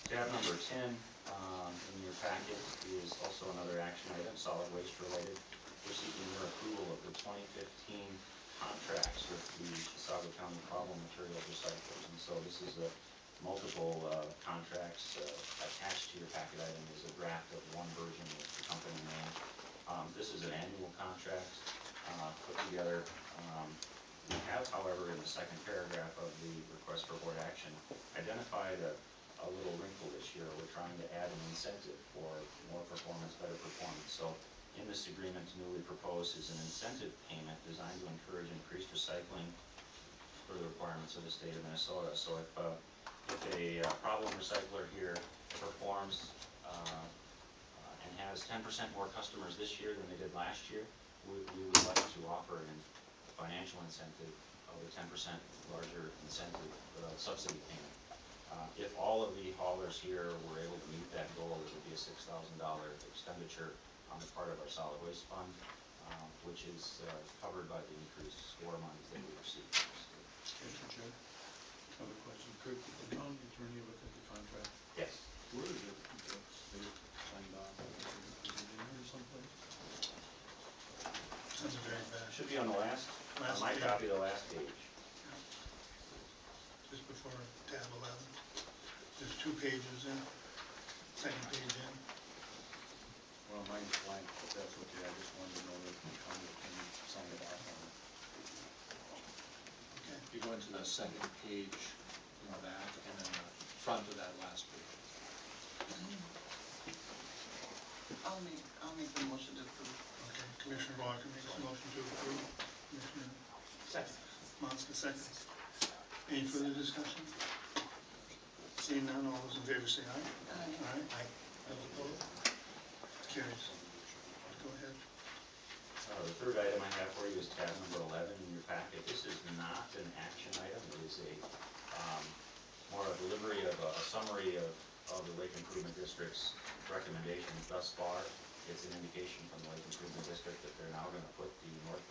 Tab number 10 in your packet is also another action item, solid waste related. We're seeking your approval of the 2015 contracts with the Chisago County Problem Materials Recyclers. And so this is a multiple contracts. Attached to your packet item is a draft of one version with the company name. This is an annual contract put together. We have, however, in the second paragraph of the request for board action, identified a little wrinkle this year. We're trying to add an incentive for more performance, better performance. So in this agreement, newly proposed is an incentive payment designed to encourage increased recycling for the requirements of the state of Minnesota. So if a problem recycler here performs and has 10% more customers this year than they did last year, we would like to offer a financial incentive of a 10% larger incentive subsidy payment. If all of the haulers here were able to meet that goal, it would be a $6,000 expenditure on the part of our solid waste fund, which is covered by the increased score monies that we receive. Mr. Chair, I have a question. Could the county attorney look at the contract? Yes. Where is it? They signed off. Is it in here someplace? That's a very bad. Should be on the last my page. copy, the last page. Yeah. Just before tab 11. There's 2 pages in. Second page in. Well, mine's blank, but that's okay. I just wanted to know if the county attorney signed it off on it. Okay. You go into the second page in the back and then the front of that last page. I'll make the motion to approve. Okay. Commissioner Walker makes a motion to approve. Commissioner Second. Monska seconds. Any further discussion? Seeing none, all those in favor say aye. Aye. Aye. Those opposed? Carries. Go ahead. The third item I have for you is tab number 11 in your packet. This is not an action item. It is a more a delivery of a summary of the Lake Improvement District's recommendations thus far. It's an indication from the Lake Improvement District that they're now going to put the North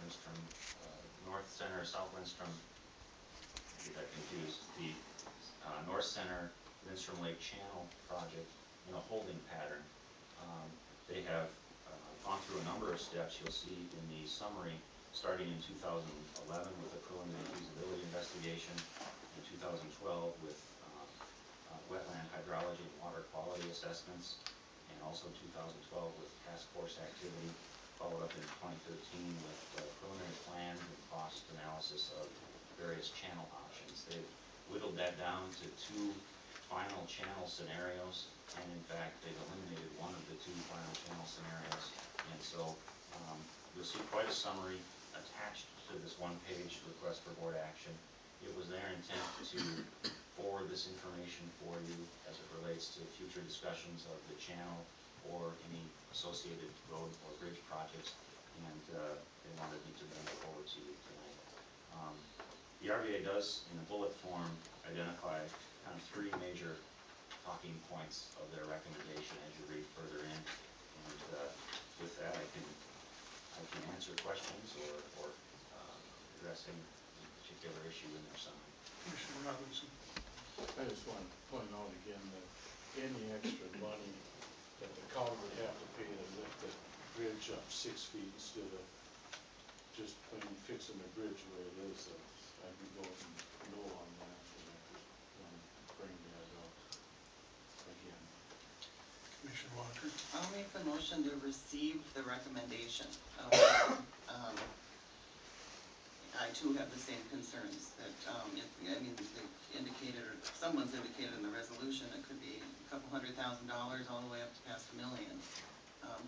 Center, South Lindstrom, I get that confused, the North Center Lindstrom Lake Channel project in a holding pattern. They have gone through a number of steps. You'll see in the summary, starting in 2011 with a preliminary feasibility investigation, in 2012 with wetland hydrology and water quality assessments, and also 2012 with task force activity, followed up in 2013 with preliminary plans and cost analysis of various channel options. They've whittled that down to 2 final channel scenarios, and in fact they've eliminated one of the 2 final channel scenarios. And so you'll see quite a summary attached to this one-page request for board action. It was their intent to forward this information for you as it relates to future discussions of the channel or any associated road or bridge projects, and they wanted me to bring it forward to you tonight. The RVA does, in a bullet form, identify kind of 3 major talking points of their recommendation as you read further in, and with that I can answer questions or address any particular issue in their summary. Commissioner Robinson. I just want to point out again that any extra money that the county would have to pay to lift the bridge up 6 feet instead of just plain fixing the bridge where it is, I'd be voting no on that, and I just want to bring that up again. Commissioner Walker. I'll make the motion to receive the recommendation. I too have the same concerns that, they've indicated, or someone's indicated in the resolution, it could be a couple $100,000 all the way up to past $1 million,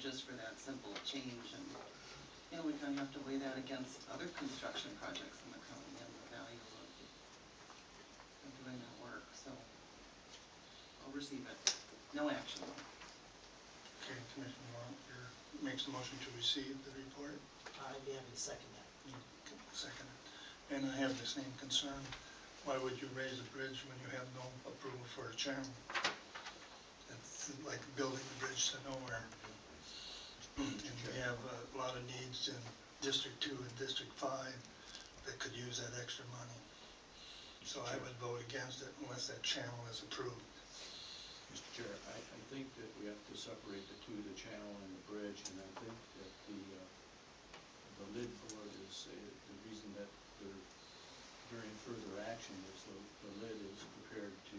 just for that simple change. And we kind of have to weigh that against other construction projects in the county and the value of doing that work. So I'll receive it. No action. Okay, Commissioner Walker makes a motion to receive the report. I'd be happy to second that. Second. And I have the same concern. Why would you raise a bridge when you have no approval for a channel? It's like building a bridge to nowhere. And you have a lot of needs in District 2 and District 5 that could use that extra money. So I would vote against it unless that channel is approved. Mr. Chair, I think that we have to separate the two, the channel and the bridge, and I think that the lid board is, the reason that they're during further action is the lid is prepared to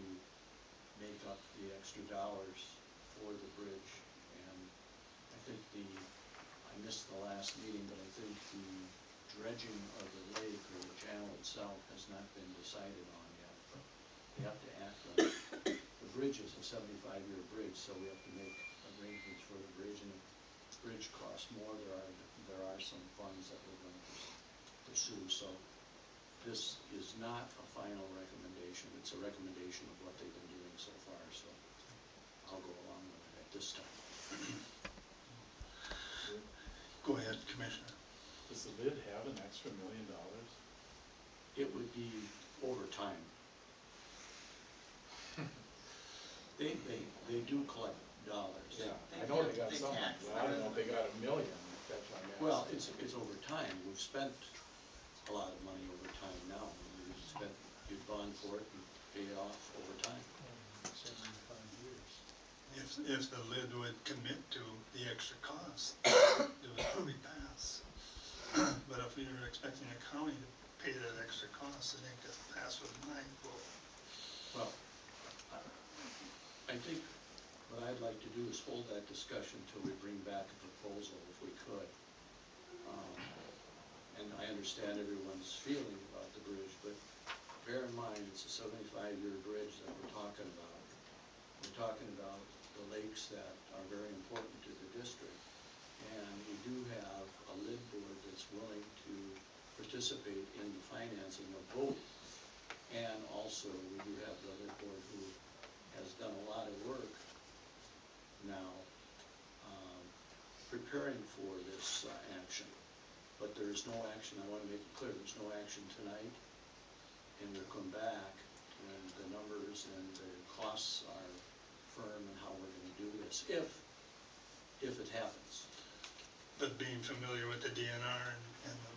make up the extra dollars for the bridge. And I think I missed the last meeting, but I think the dredging of the lake or the channel itself has not been decided on yet. But we have to act on it. The bridge is a 75-year bridge, so we have to make arrangements for the bridge, and if the bridge costs more, there are some funds that we're going to pursue. So this is not a final recommendation, it's a recommendation of what they've been doing so far, so I'll go along with it at this time. Go ahead, Commissioner. Does the lid have an extra $1 million? It would be over time. They do collect dollars. Yeah, I know they got they some, tax but I don't know if they got $1 million, that's what I'm asking. Well, it's over time, we've spent a lot of money over time now, you've gone for it and pay it off over time. 75 years. If the lid would commit to the extra cost, it would probably pass. But if we were expecting a county to pay that extra cost, it ain't gonna pass with a 9 vote. Well, I think what I'd like to do is hold that discussion until we bring back a proposal, if we could. And I understand everyone's feeling about the bridge, but bear in mind, it's a 75-year bridge that we're talking about. We're talking about the lakes that are very important to the district. And we do have a lid board that's willing to participate in the financing of both. And also, we do have the lid board who has done a lot of work now preparing for this action. But there is no action, I want to make it clear, there's no action tonight. And we'll come back when the numbers and the costs are firm and how we're going to do this, if it happens. But being familiar with the DNR and the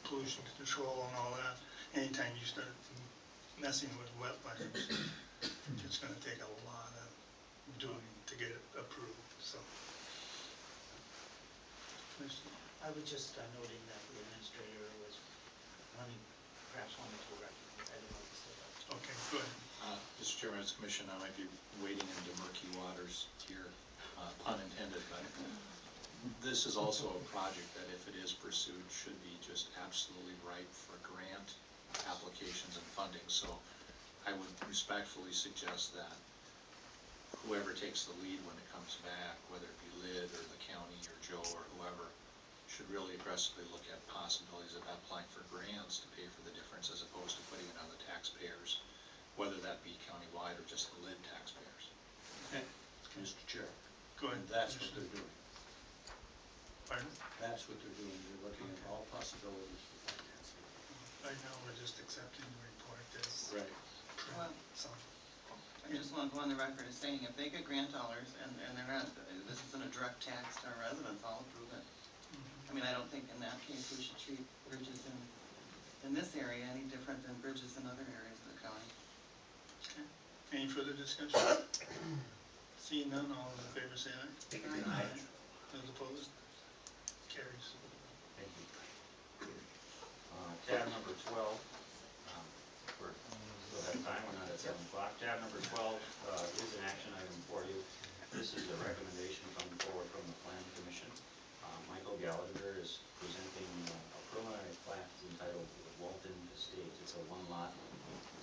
pollution control and all that, anytime you start messing with wetlands, it's gonna take a lot of doing to get it approved, so. I was just noting that the administrator was perhaps wanting to recognize, I don't know if he said that. Okay, go ahead. Mr. Chairman, as Commission, I might be wading into murky waters here, pun intended, but this is also a project that, if it is pursued, should be just absolutely ripe for grant applications and funding. So I would respectfully suggest that whoever takes the lead when it comes back, whether it be LID or the county or Joe or whoever, should really aggressively look at possibilities of applying for grants to pay for the difference, as opposed to putting it on the taxpayers, whether that be countywide or just the LID taxpayers. Okay, Mr. Chair. Go ahead. And that's what they're doing. Pardon? That's what they're doing. They're looking at all possibilities for financing. Right now, we're just accepting the report as Right. Well, so. I just want to go on the record as saying, if they get grant dollars and they're not, this isn't a direct tax to our residents, I'll approve it. I mean, I don't think in that case we should treat bridges in this area any different than bridges in other areas of the county. Okay. Any further discussion? Seeing none, all in favor say aye. Aye. Those opposed? Carries. Thank you. Tab number 12, we're still have time, we're not at 7 o'clock. Tab number 12 is an action item for you. This is a recommendation coming forward from the Planning Commission. Michael Gallagher is presenting a preliminary plat entitled Walton Estates. It's a one-lot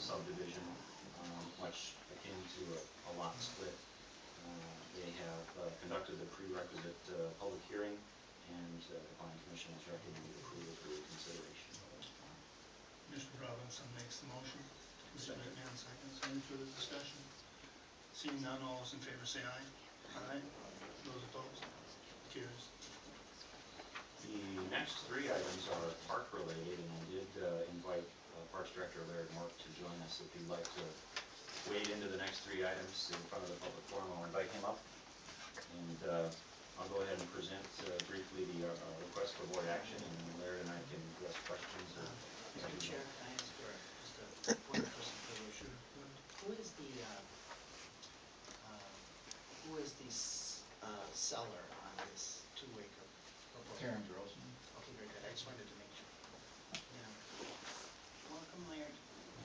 subdivision, much akin to a lot split. They have conducted the prerequisite public hearing, and the Planning Commission has recommended approval for your consideration. Mr. Robinson makes the motion. Mr. McMahon seconds. Any further discussion? Seeing none, all those in favor say aye. Aye. Those opposed? Carries. The next three items are park related, and I did invite Parks Director Larry Mark to join us. If you'd like to wade into the next three items in front of the public forum, I'll invite him up. And I'll go ahead and present briefly the request for board action, and then Larry and I can address questions. Mr. Chair, can I ask for just a point of clarification? Who is the seller on this 2-acre proposal? Karen Grossman. Okay, very good, I just wanted to make sure. Yeah. Welcome, Laird.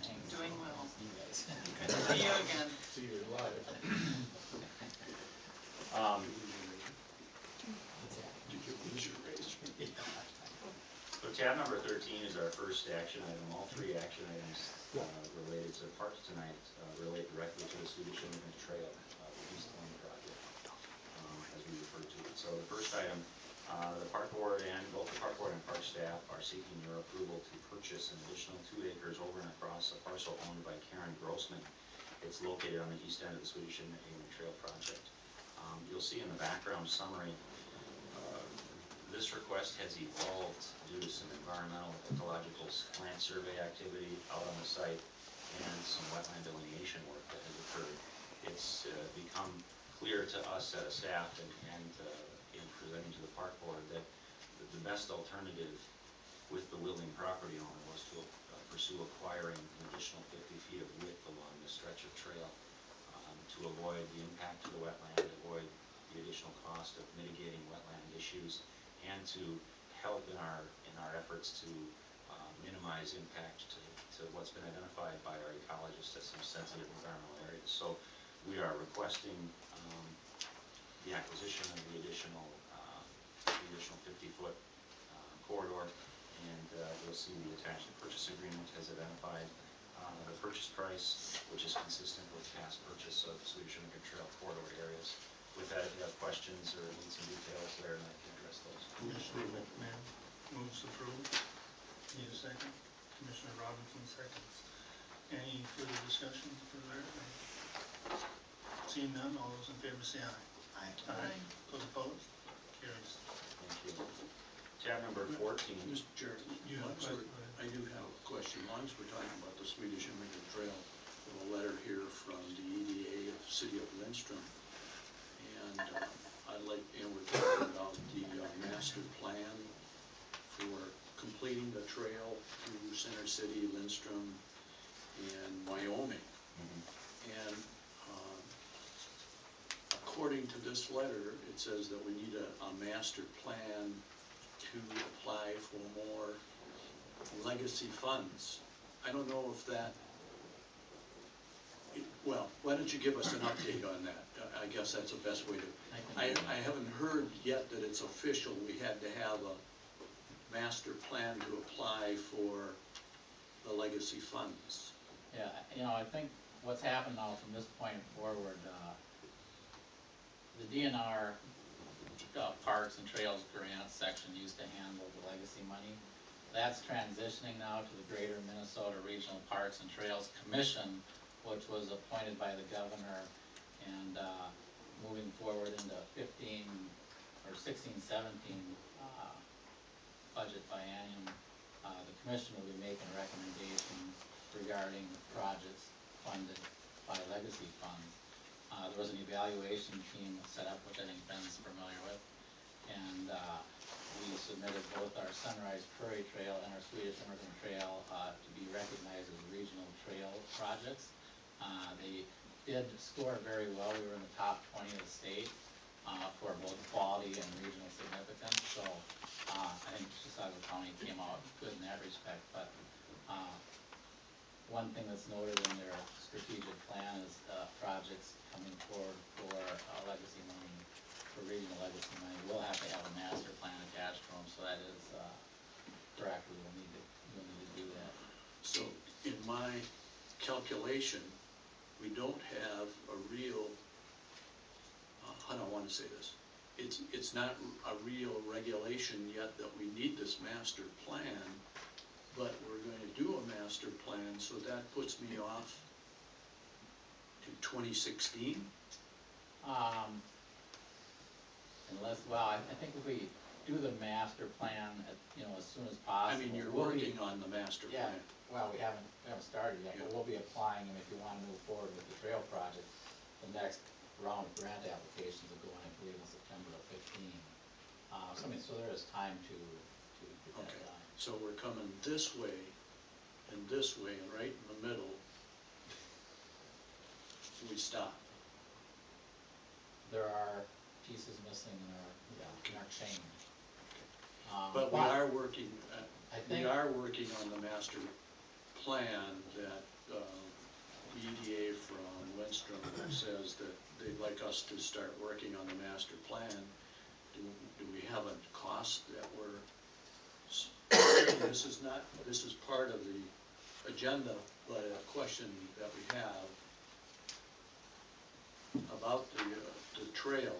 Thanks. Doing well. You guys. Good to see you again. See you live. Did you lose your raise? So tab number 13 is our first action item. All three action items related to parks tonight relate directly to the Swedish Immigrant Trail, the East Lane project, as we refer to it. So the first item, the park board and both the park board and park staff are seeking your approval to purchase an additional 2 acres over and across a parcel owned by Karen Grossman. It's located on the east end of the Swedish Immigrant Trail project. You'll see in the background summary, this request has evolved due to some environmental ecological land survey activity out on the site and some wetland delineation work that has occurred. It's become clear to us as a staff and in presenting to the park board that the best alternative with the willing property owner was to pursue acquiring an additional 50 feet of width along this stretch of trail to avoid the impact to the wetland, avoid the additional cost of mitigating wetland issues, and to help in our efforts to minimize impact to what's been identified by our ecologists as some sensitive environmental areas. So we are requesting the acquisition of the additional 50-foot corridor, and you'll see the attached purchase agreement has identified the purchase price, which is consistent with past purchase of Swedish Immigrant Trail corridor areas. With that, if you have questions or need some details there, and I can address those. Commissioner McMahon moves approved. Need a second? Commissioner Robinson seconds. Any further discussion for Larry? Seeing none, all those in favor say aye. Aye. Those opposed? Carries. Thank you. Tab number 14. Mr. Chair, You have a question? I do have a question. Once we're talking about the Swedish Immigrant Trail, we have a letter here from the EDA of the City of Lindstrom. And I'd like, we're talking about the master plan for completing the trail through Center City, Lindstrom, and Wyoming. And according to this letter, it says that we need a master plan to apply for more legacy funds. I don't know if that, well, why don't you give us an update on that? I guess that's the best way to, I haven't heard yet that it's official. We had to have a master plan to apply for the legacy funds. Yeah, I think what's happened now from this point forward, the DNR Parks and Trails Grant section used to handle the legacy money. That's transitioning now to the Greater Minnesota Regional Parks and Trails Commission, which was appointed by the governor, and moving forward into 15 or 16, 17 budget biennium, the commission will be making recommendations regarding projects funded by legacy funds. There was an evaluation team set up, which I think Ben's familiar with, and we submitted both our Sunrise Prairie Trail and our Swedish Immigrant Trail to be recognized as regional trail projects. They did score very well. We were in the top 20 of the state for both quality and regional significance. So I think Chisago County came out good in that respect. But one thing that's noted in their strategic plan is projects coming forward for legacy money, for regional legacy money. We'll have to have a master plan attached to them. So that is correct. We'll need to do that. So in my calculation, we don't have a real, how do I want to say this? It's not a real regulation yet that we need this master plan, but we're going to do a master plan, so that puts me off to 2016. Unless, well, I think if we do the master plan, as soon as possible. I mean, you're we'll be- working on the master Yeah, plan. well, we haven't started yet, but Yeah. we'll be applying, and if you wanna move forward with the trail project, the next round of grant applications will go in, I believe, in September of 15. So there is time to get that Okay, done. so we're coming this way, and right in the middle, we stop. There are pieces missing in our chain. But we are working, I we think- are working on the master plan that, the EDA from Lindstrom says that they'd like us to start working on the master plan. Do we have a cost that we're, this is part of the agenda, but a question that we have about the trail,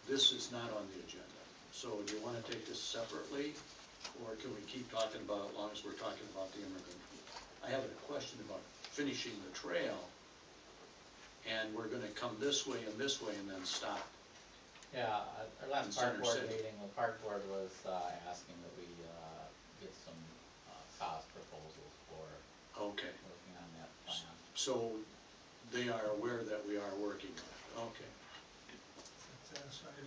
this is not on the agenda. So do you want to take this separately, or can we keep talking about it as long as we're talking about the immigrant? I have a question about finishing the trail, and we're gonna come this way and then stop. Yeah, our last In park Center board City. meeting, the park board was asking that we get some cost proposals for Okay, working on that plan. so they are aware that we are working on it, okay. Satisfied?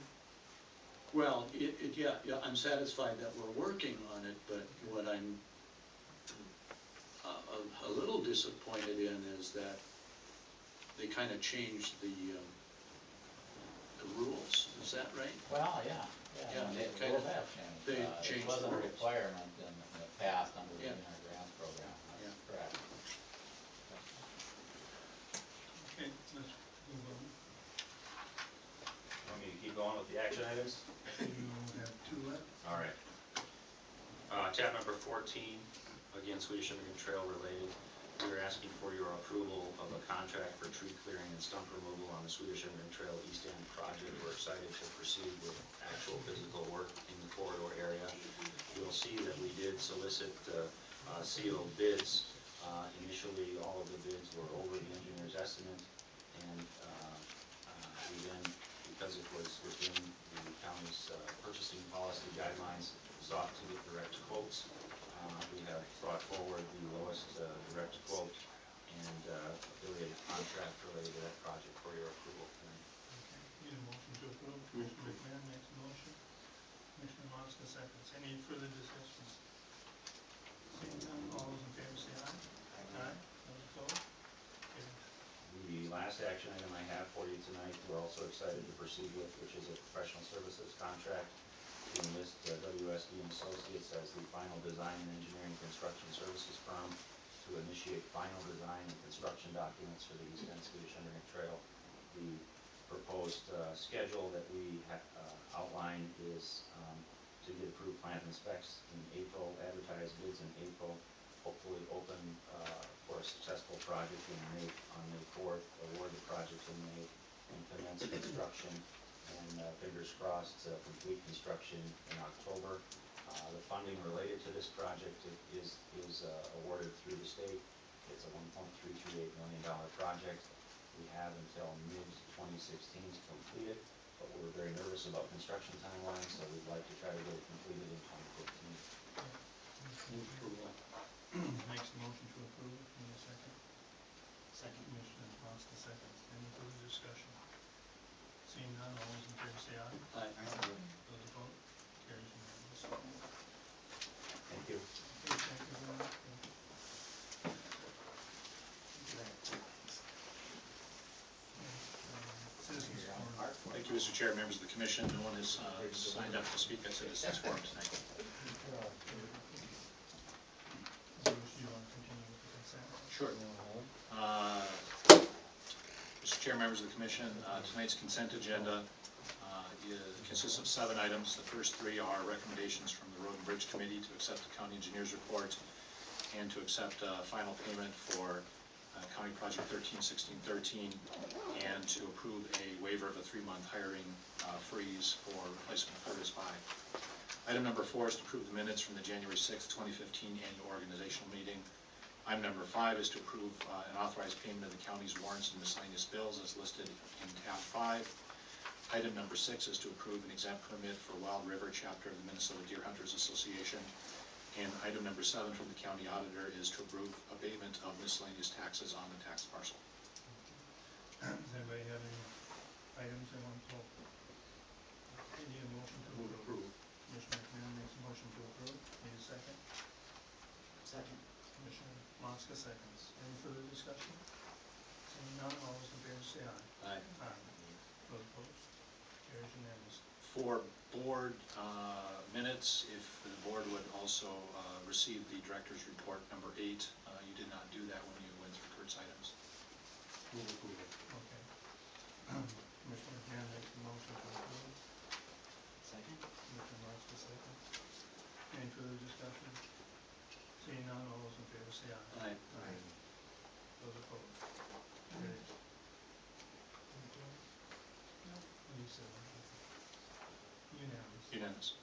Well, yeah, I'm satisfied that we're working on it, but what I'm a little disappointed in is that they kind of changed the rules, is that right? Well, yeah, Yeah, and they the kind of- rules have changed. they It changed the wasn't a rules. requirement in the past under the Yeah. Inner Grants program, Yeah. that's correct. Okay, let's move on. Want me to keep going with the action items? You have two left. All right. Tab number 14, again, Swedish Immigrant Trail related. We are asking for your approval of a contract for tree clearing and stump removal on the Swedish Immigrant Trail East End project. We're excited to proceed with actual physical work in the corridor area. You'll see that we did solicit sealed bids. Initially, all of the bids were over the engineer's estimate, and we then, because it was within the county's purchasing policy guidelines, sought to get direct quotes. We have brought forward the lowest direct quote and affiliated contract related to that project for your approval tonight. Okay, need a motion to approve. Commissioner McMahon makes a motion. Commissioner Moska seconds. Any further discussions? Seeing none, all those in favor say aye. Aye. Those opposed? Carried. The last action item I have for you tonight, we're also excited to proceed with, which is a professional services contract. We list WSD and Associates as the final design and engineering construction services firm to initiate final design and construction documents for the East End Swedish Immigrant Trail. The proposed schedule that we outline is to get approved plant and specs in April, advertise bids in April, hopefully open for a successful project on May 4th, award the project in May, and commence construction, and fingers crossed, complete construction in October. The funding related to this project is awarded through the state. It's a $1.338 million project. We have until mid-2016 to complete it, but we're very nervous about construction timelines, so we'd like to try to get it completed in 2015. Approval. Makes a motion to approve. Need a second? Second. Commissioner Moska seconds. Any further discussion? Seeing none, all those in favor say aye. Aye. Those opposed? Carries unanimously. Thank you. Okay, thank you very much. Citizens forum. Thank you, Mr. Chair, members of the commission. No one has signed up to speak at citizens forum tonight. Do you want to continue with the consent? Sure. Mr. Chair, members of the commission, tonight's consent agenda consists of 7 items. The first 3 are recommendations from the Road and Bridge Committee to accept the county engineer's report and to accept final payment for County Project 131613 and to approve a waiver of a 3-month hiring freeze for replacement of Curtis 5. Item number 4 is to approve the minutes from the January 6, 2015 annual organizational meeting. Item number 5 is to approve and authorize payment of the county's warrants and miscellaneous bills as listed in tab 5. Item number 6 is to approve an exempt permit for Wild River chapter of the Minnesota Deer Hunters Association. And item number 7 from the county auditor is to approve abatement of miscellaneous taxes on the tax parcel. Does anybody have any items they want to pull? Okay, need a motion to approve. Commissioner McMahon makes a motion to approve. Need a second? Second. Commissioner Moska seconds. Any further discussion? Seeing none, all those in favor say aye. Aye. Aye. Those opposed? Carries unanimously. For board minutes, if the board would also receive the director's report number 8. You did not do that when you went through Kurt's items. Move approval. Okay. Commissioner Hand makes the motion to approve. Second? Commissioner Marks the second. Any further discussion? Seeing none, all those in favor say aye. Aye. Aye. Those opposed? Carried. You said unanimous. Unanimous.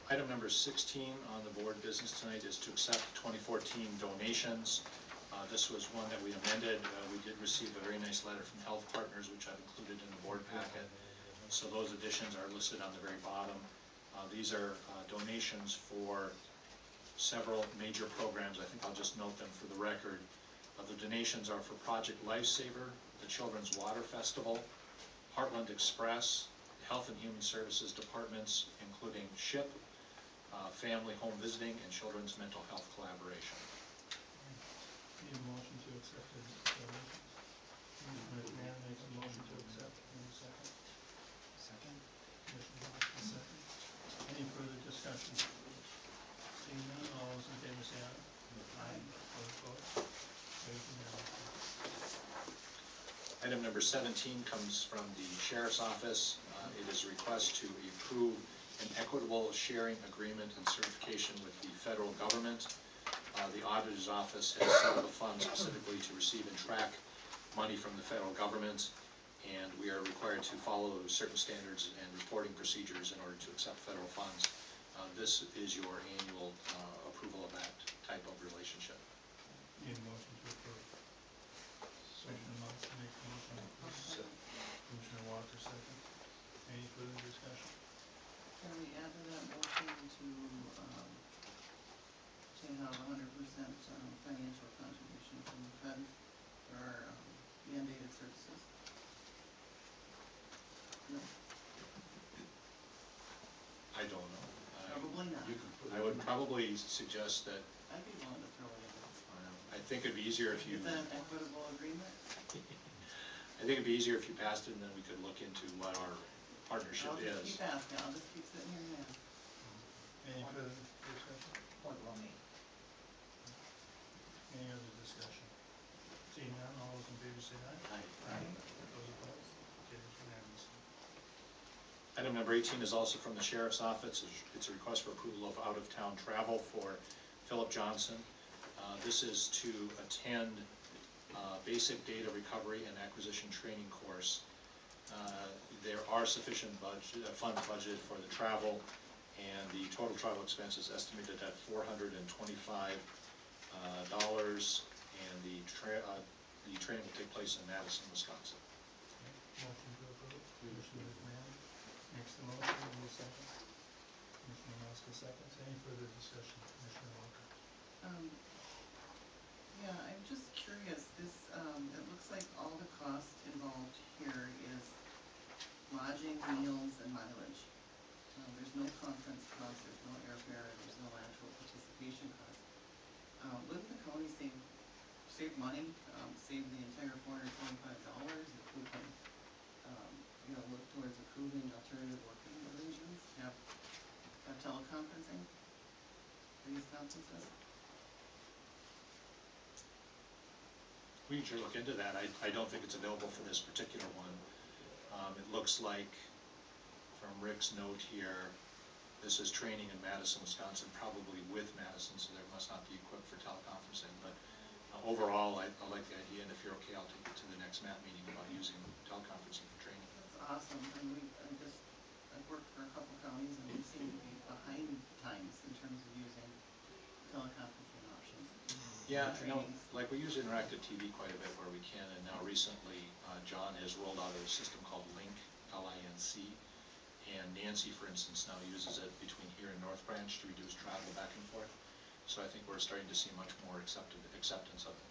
Item number 16 on the board business tonight is to accept 2014 donations. This was one that we amended. We did receive a very nice letter from Health Partners, which I've included in the board packet. So those additions are listed on the very bottom. These are donations for several major programs. I think I'll just note them for the record. The donations are for Project Lifesaver, the Children's Water Festival, Heartland Express, Health and Human Services Departments, including SHIP, Family Home Visiting, and Children's Mental Health Collaboration. Need a motion to accept the donations. Commissioner McMahon makes a motion to accept. Any second? Second? Commissioner Marks the second. Any further discussion? Seeing none, all those in favor say aye. Aye. Those opposed? Carried unanimously. Item number 17 comes from the Sheriff's Office. It is a request to approve an equitable sharing agreement and certification with the federal government. The Auditor's Office has set up a fund specifically to receive and track money from the federal government, and we are required to follow certain standards and reporting procedures in order to accept federal funds. This is your annual approval of that type of relationship. Need a motion to approve. Commissioner Marks makes the motion to approve. Commissioner Walker second. Any further discussion? Can we add to that motion to have 100% financial contribution from the Fed for our mandated services? No, I don't know. probably not. You can put I it would in. probably suggest that, I'd be willing to throw it in. I think it'd be easier if you, Is that an equitable agreement? I think it'd be easier if you passed it, and then we could look into what our partnership I'll just is. keep asking, I'll just keep sitting here and asking. Any further discussion? Point well made. Any other discussion? Seeing none, all those in favor say aye. Aye. Those opposed? Carries unanimously. Item number 18 is also from the Sheriff's Office. It's a request for approval of out-of-town travel for Philip Johnson. This is to attend basic data recovery and acquisition training course. There are sufficient funds budgeted for the travel, and the total travel expense is estimated at $425, and the training will take place in Madison, Wisconsin. Motion to approve. Commissioner McMahon makes the motion. Any second? Commissioner Maska seconds. Any further discussion? Commissioner Walker. Yeah, I'm just curious, this, it looks like all the cost involved here is lodging, meals, and mileage. There's no conference cost, there's no airfare, there's no actual participation cost. Wouldn't the county save money, save the entire $425 if we can, look towards approving alternative working arrangements, have teleconferencing for these conferences? We can sure look into that. I don't think it's available for this particular one. It looks like, from Rick's note here, this is training in Madison, Wisconsin, probably with Madison, so there must not be equipped for teleconferencing. But overall, I like the idea, and if you're okay, I'll take it to the next MAP meeting about using teleconferencing for training. That's awesome, and I've worked for a couple counties, and we seem to be behind times in terms of using teleconferencing options. Yeah, for I know, trainings. like we use interactive TV quite a bit where we can, and now recently, John has rolled out a system called Link, L-I-N-C, and Nancy, for instance, now uses it between here and North Branch to reduce travel back and forth. So I think we're starting to see much more acceptance of it.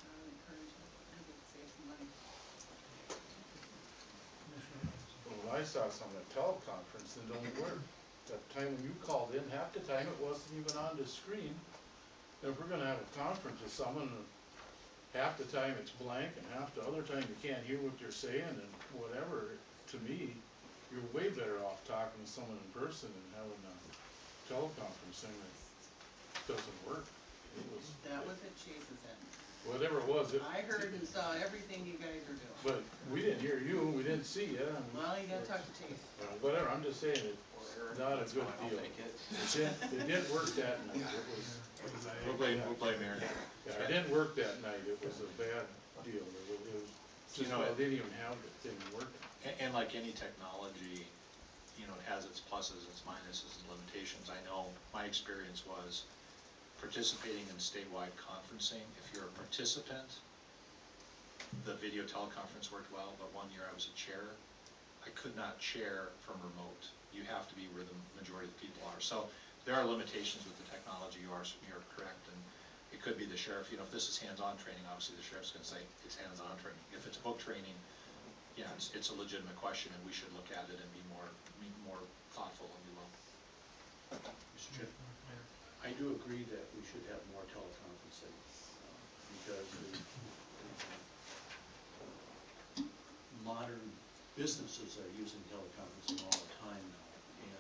I would encourage it, I think it saves some money. Commissioner Wilson. Well, I saw some at teleconference that don't work. That time when you called in, half the time it wasn't even on the screen. If we're gonna have a conference with someone, half the time it's blank and half the other time you can't hear what they're saying and whatever. To me, you're way better off talking to someone in person than having a teleconferencing that doesn't work. It was, That was at Chase's end. whatever it was, I heard and saw everything you guys are doing. but we didn't hear you, we didn't see you. Well, you gotta talk to Chase. Whatever, I'm just saying, it's not a good deal. It didn't work that night, it was. We'll blame Aaron. Yeah, it didn't work that night, it was a bad deal, it was, just, know, I didn't even have the thing working. And like any technology, you know, it has its pluses, its minuses, and limitations. I know my experience was participating in statewide conferencing. If you're a participant, the video teleconference worked well, but one year I was a chair. I could not chair from remote. You have to be where the majority of the people are. So there are limitations with the technology. You're correct, and it could be the sheriff. You know, if this is hands-on training, obviously the sheriff's going to say it's hands-on training. If it's book training, yeah, it's a legitimate question, and we should look at it and be more thoughtful, if you will. Mr. Chair, I do agree that we should have more teleconferencing, because the modern businesses are using teleconferencing all the time now, and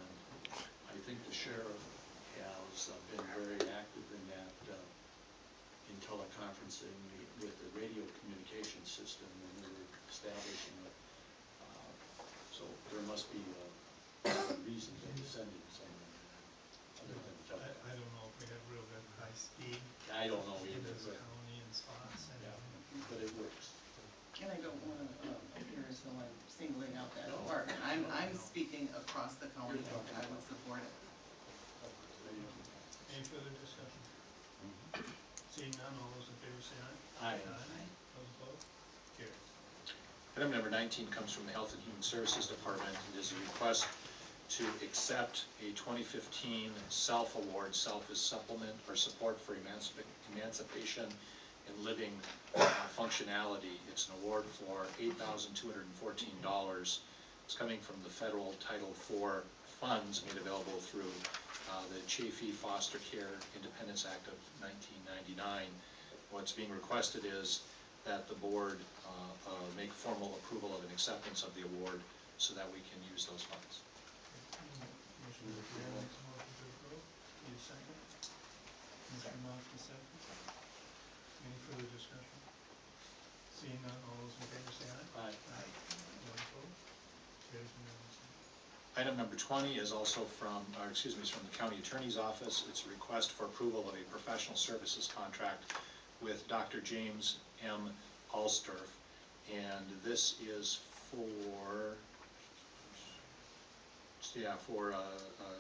I think the sheriff has been very active in that, in teleconferencing with the radio communication system when we were establishing it. So there must be a reason that he's sending someone other than I teleconferencing. don't know if we have real good high speed I don't know in either, this but, county and spots and. yeah, but it works. And I don't wanna appear as though I'm singling out that No. department. I'm speaking across the county, I would support it. Any further discussion? Seeing none, all those in favor say aye. Aye. Those opposed? Carried. Item number 19 comes from the Health and Human Services Department. It is a request to accept a 2015 self-award, self is supplement or support for emancipation and living functionality. It's an award for $8,214. It's coming from the federal Title IV funds made available through the Chafee Foster Care Independence Act of 1999. What's being requested is that the board make formal approval of an acceptance of the award so that we can use those funds. Commissioner McMahon makes a motion to approve. Need a second? Commissioner Mosky seconds. Any further discussion? Seeing none, all those in favor say aye. Aye. Those opposed? Carries unanimously. Item number 20 is also from, is from the County Attorney's Office. It's a request for approval of a professional services contract with Dr. James M. Alstorf, and this is for,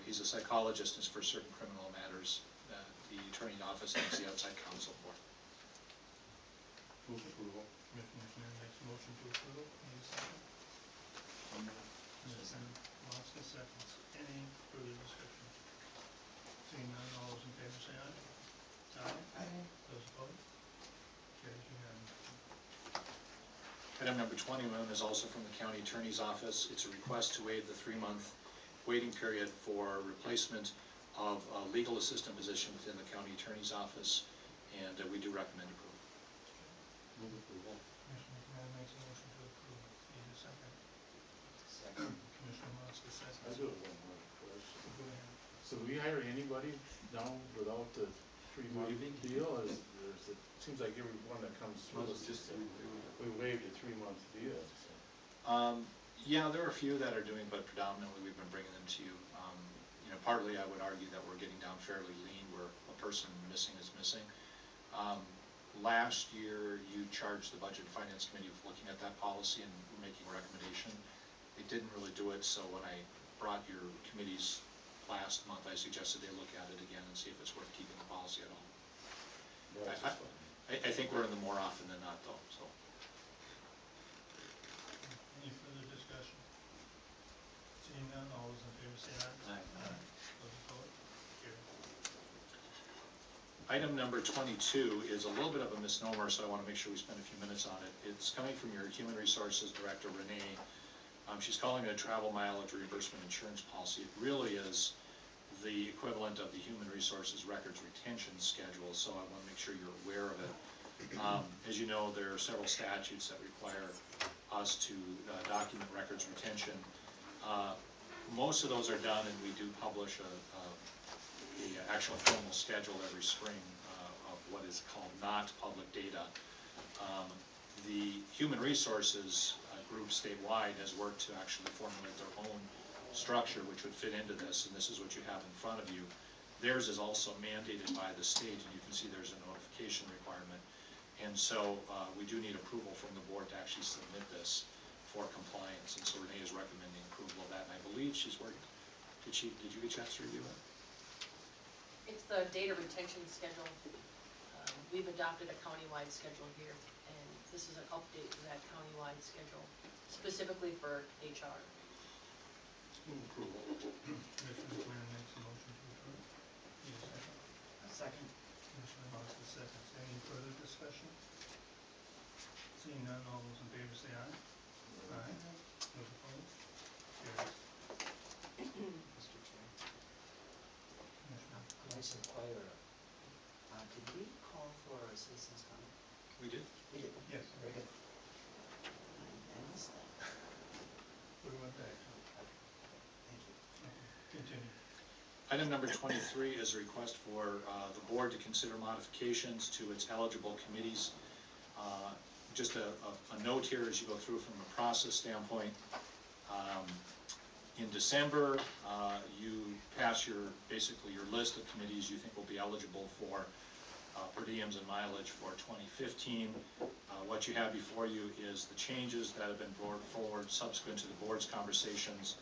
he's a psychologist, and it's for certain criminal matters that the Attorney's Office needs the outside counsel for. Move approval. Commissioner McMahon makes a motion to approve. Need a second? Commissioner Mosky seconds. Any further discussion? Seeing none, all those in favor say aye. Aye. Those opposed? Carries unanimously. Item number 21 is also from the County Attorney's Office. It's a request to waive the 3-month waiting period for replacement of a legal assistant position within the County Attorney's Office, and we do recommend approval. Move approval. Commissioner McMahon makes a motion to approve. Need a second? Second. Commissioner Mosky seconds. I do have one more question. Go ahead. So we hire anybody now without the 3-month deal? It seems like everyone that comes through is just, we waived a 3-month deal. So. Yeah, there are a few that are doing, but predominantly we've been bringing them to you. You know, partly I would argue that we're getting down fairly lean where a person missing is missing. Last year, you charged the Budget and Finance Committee with looking at that policy and making a recommendation. They didn't really do it, so when I brought your committees last month, I suggested they look at it again and see if it's worth keeping the policy at all. I think we're in the more often than not, though, so. Any further discussion? Seeing none, all those in favor say aye. Aye. Those opposed? Carried. Item number 22 is a little bit of a misnomer, so I want to make sure we spend a few minutes on it. It's coming from your Human Resources Director, Renee. She's calling it a travel mileage reimbursement insurance policy. It really is the equivalent of the Human Resources Records Retention Schedule, so I want to make sure you're aware of it. As you know, there are several statutes that require us to document records retention. Most of those are done, and we do publish the actual formal schedule every spring of what is called not public data. The Human Resources group statewide has worked to actually formulate their own structure which would fit into this, and this is what you have in front of you. Theirs is also mandated by the state, and you can see there's a notification requirement. And so we do need approval from the board to actually submit this for compliance, and so Renee is recommending approval of that, and I believe she's working. Did you get a chance to review it? It's the data retention schedule. We've adopted a countywide schedule here, and this is an update to that countywide schedule, specifically for HR. Move approval. Commissioner McMahon makes a motion to approve. Need a second? A second. Commissioner Moskowitz seconds. Any further discussion? Seeing none, all those in favor say aye. Aye. Those opposed? Carries. Mr. Chair, Commissioner. I'd like to inquire, did we call for a citizen's comment? We did. We did. Yes. Very good. I missed that. We went back. Thank you. Continue. Item number 23 is a request for the board to consider modifications to its eligible committees. Just a note here as you go through from a process standpoint. In December, you pass basically your list of committees you think will be eligible for per diems and mileage for 2015. What you have before you is the changes that have been brought forward subsequent to the board's conversations.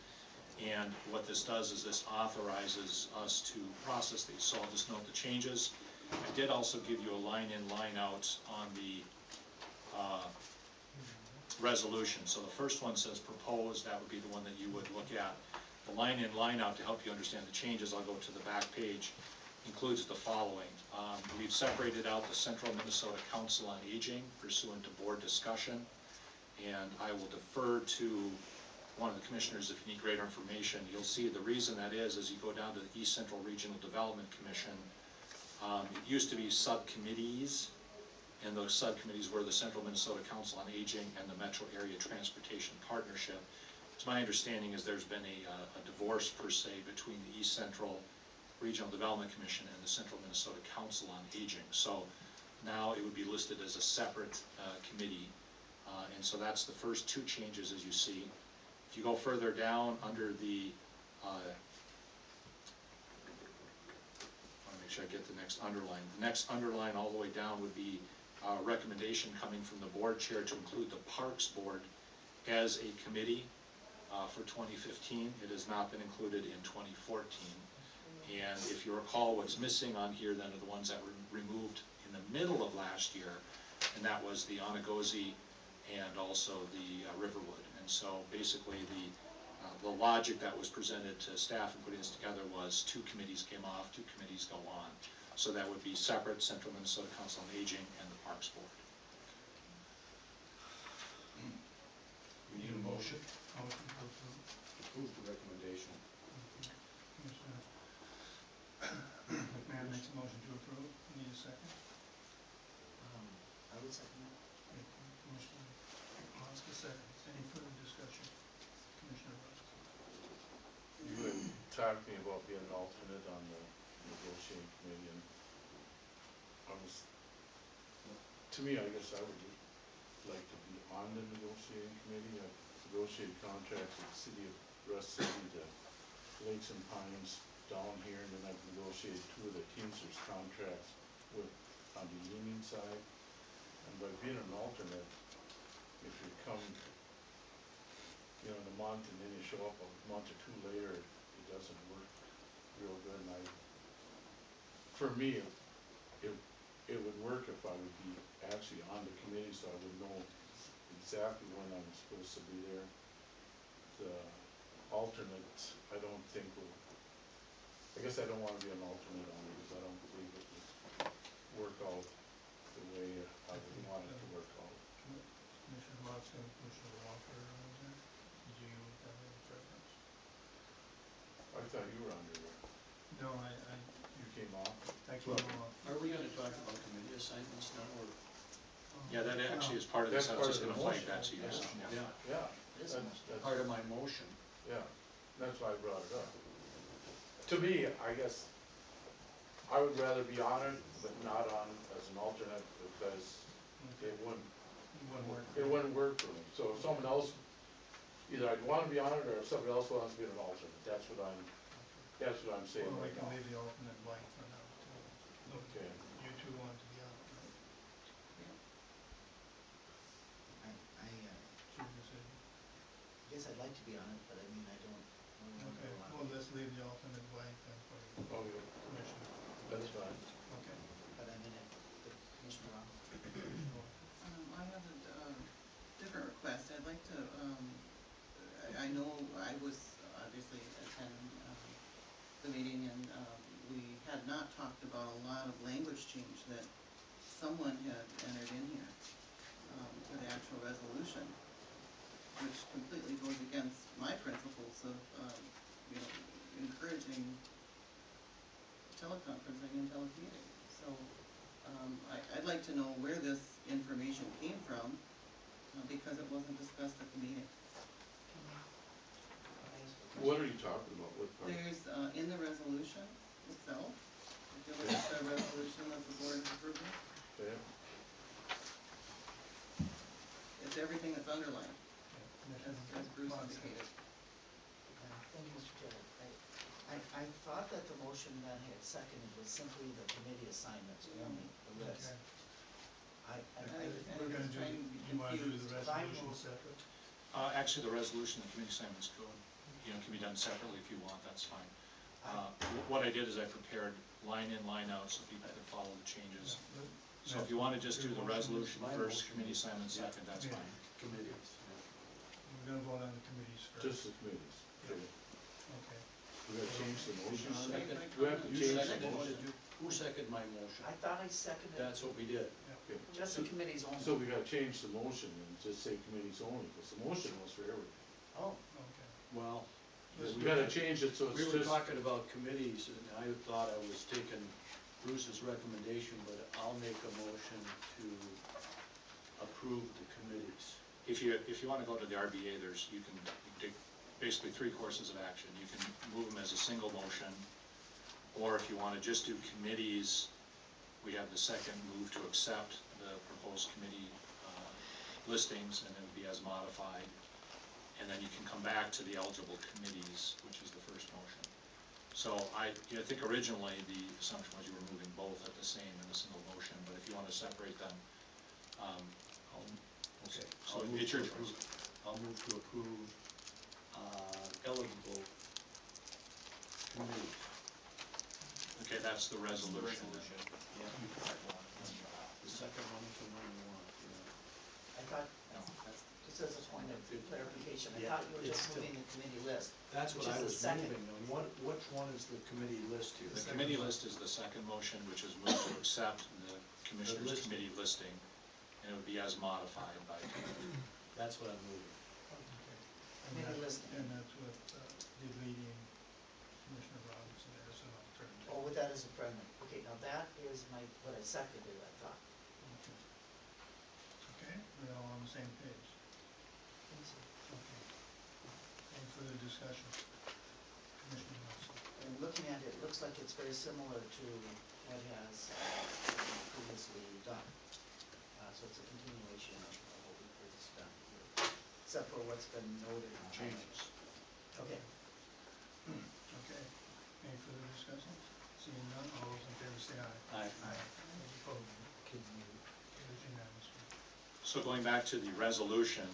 And what this does is this authorizes us to process these. So I'll just note the changes. I did also give you a line in, line out on the resolution. So the first one says proposed, that would be the one that you would look at. The line in, line out, to help you understand the changes, I'll go to the back page, includes the following. We've separated out the Central Minnesota Council on Aging pursuant to board discussion, and I will defer to one of the commissioners if you need greater information. You'll see the reason that is as you go down to the East Central Regional Development Commission. It used to be subcommittees, and those subcommittees were the Central Minnesota Council on Aging and the Metro Area Transportation Partnership. It's my understanding is there's been a divorce per se between the East Central Regional Development Commission and the Central Minnesota Council on Aging. So now it would be listed as a separate committee, and so that's the first two changes as you see. If you go further down under the, I want to make sure I get the next underline. The next underline all the way down would be a recommendation coming from the board chair to include the Parks Board as a committee for 2015. It has not been included in 2014. And if you recall, what's missing on here then are the ones that were removed in the middle of last year, and that was the Onagozi and also the Riverwood. And so basically the logic that was presented to staff in putting this together was two committees came off, two committees go on. So that would be separate, Central Minnesota Council on Aging and the Parks Board. We need a motion. Motion to approve. Approve the recommendation. Commissioner McMahon makes a motion to approve. Need a second? I would second that. Commissioner Moskowitz seconds. Any further discussion? Commissioner Rogers. You had talked to me about being an alternate on the negotiating committee, and to me, I guess I would like to be on the negotiating committee. I've negotiated contracts with the city of Russ City to Lakes and Pines down here, and then I've negotiated two of the Teamsters contracts on the union side. And by being an alternate, if you come, in a month and then you show up a month or two later, it doesn't work real good. And for me, it would work if I would be actually on the committee, so I would know exactly when I'm supposed to be there. The alternate, I don't think I guess I don't want to be an alternate on it because I don't believe it would work out the way I would want it to work out. Commissioner Moskowitz, Commissioner Walker, did you have any preference? I thought you were under there. No, You came off? I came off. Are we gonna talk about committee assignments now, or? Yeah, that actually is part of this. I was just going to flag that to you. So, yeah. Yeah, It is a motion. part of my motion. Yeah, that's why I brought it up. To me, I guess, I would rather be on it, but not on as an alternate, because it wouldn't work for me. So if someone else, either I'd wanna be on it, or if somebody else wants to be an alternate, that's what I'm saying Well, we right can now. leave the alternate blank for now, too. Okay. You two want to be on, right? It's your decision. I guess I'd like to be on it, but I mean, I don't really want to Okay, go on. well, let's leave the alternate blank then for the Okay, commission. that's fine. Okay. But I'm in it, the Commissioner Ron. I have a, different request. I'd like to, I know I was obviously attending, the meeting, and, we had not talked about a lot of language change that someone had entered in here, for the actual resolution, which completely goes against my principles of, you know, encouraging teleconferencing and telecommuting. So, I'd like to know where this information came from, because it wasn't discussed at the meeting. What are you talking about? What part? There's, in the resolution itself, if you look at the resolution that the board is approving, Okay. it's everything that's underlined, Commissioner as Bruce Monson. indicated. Thank you, Mr. Chair. I thought that the motion that I had seconded was simply the committee assignments only, the list. Okay. And We're gonna do, trying to be you wanna do the confused. resolution separate? Actually, the resolution, the committee assignments code, you know, can be done separately if you want, that's fine. What I did is I prepared line in, line out, so people could follow the changes. So if you wanna just do the resolution My first, motion committee is- assignment yeah, second, that's fine. Committees. We're gonna vote on the committees first. Just the committees. Okay. Okay. We gotta change the motion. Second. Do we have to You change the seconded motion? it. Who seconded my motion? I thought I seconded That's what we did. Okay. just the committees only. So we gotta change the motion and just say committees only, because the motion was for everything. Oh, Okay. Well, We gotta change it so it's we were just, talking about committees, and I thought I was taking Bruce's recommendation, but I'll make a motion to approve the committees. If you wanna go to the RBA, you can take basically three courses of action. You can move them as a single motion, or if you wanna just do committees, we have the second move to accept the proposed committee listings, and it would be as modified. And then you can come back to the eligible committees, which is the first motion. So I think originally the assumption was you were moving both at the same in a single motion, but if you wanna separate them, Okay. so it's your choice. I'll move to approve, eligible committees. Okay, that's the resolution. The second one is the one you want, I thought, No. just as a point of clarification, I Yeah, thought you were just it's still- moving the committee list. That's what Which I is the was second. moving, and which one is the committee list here? The committee list is the second motion, which is moved to accept the commissioners' listing. committee listing, and it would be as modified by committee. That's what I'm moving. Okay. Committee listing. And that's with deleting Commissioner Robinson as an alternative. Oh, with that as a friendly. Okay, now that is what I seconded, I thought. Okay. Okay, we're all on the same page. Okay. Any further discussion? Commissioner Monson. And looking at it, it looks like it's very similar to what has been previously done. So it's a continuation of what we've previously done here, except for what's been noted and changed. Okay. Okay. Any further discussion? Seeing none, all those in favor say aye. Aye. Those opposed? It is unanimous. So going back to the resolution,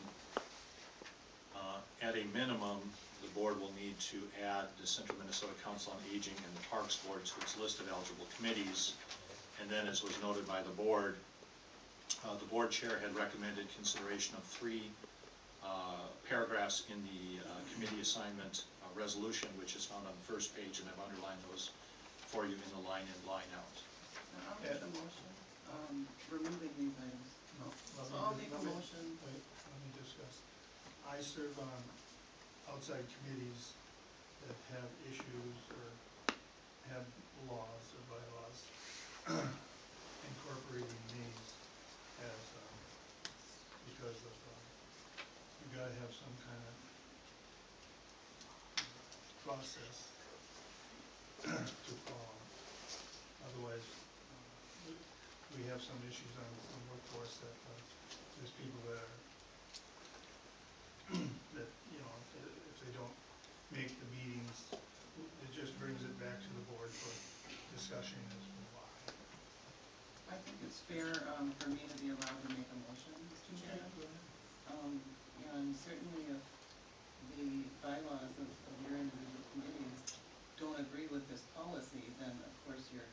at a minimum, the board will need to add the Central Minnesota Council on Aging and the Parks Board to its list of eligible committees. And then, as was noted by the board chair had recommended consideration of three paragraphs in the committee assignment resolution, which is found on the first page, and I've underlined those for you in the line in, line out. I'll make the motion, removing these items. No, So I'll make a motion. Wait, let me discuss. I serve on outside committees that have issues or have laws or bylaws incorporating these as, because of you gotta have some kind of process to follow. Otherwise, we have some issues on workforce that, there's people that are, that, you know, if they don't make the meetings, it just brings it back to the board for discussion as to why. I think it's fair, for me to be allowed to make a motion, Mr. Chair. And certainly if the bylaws of your individual committees don't agree with this policy, then of course you're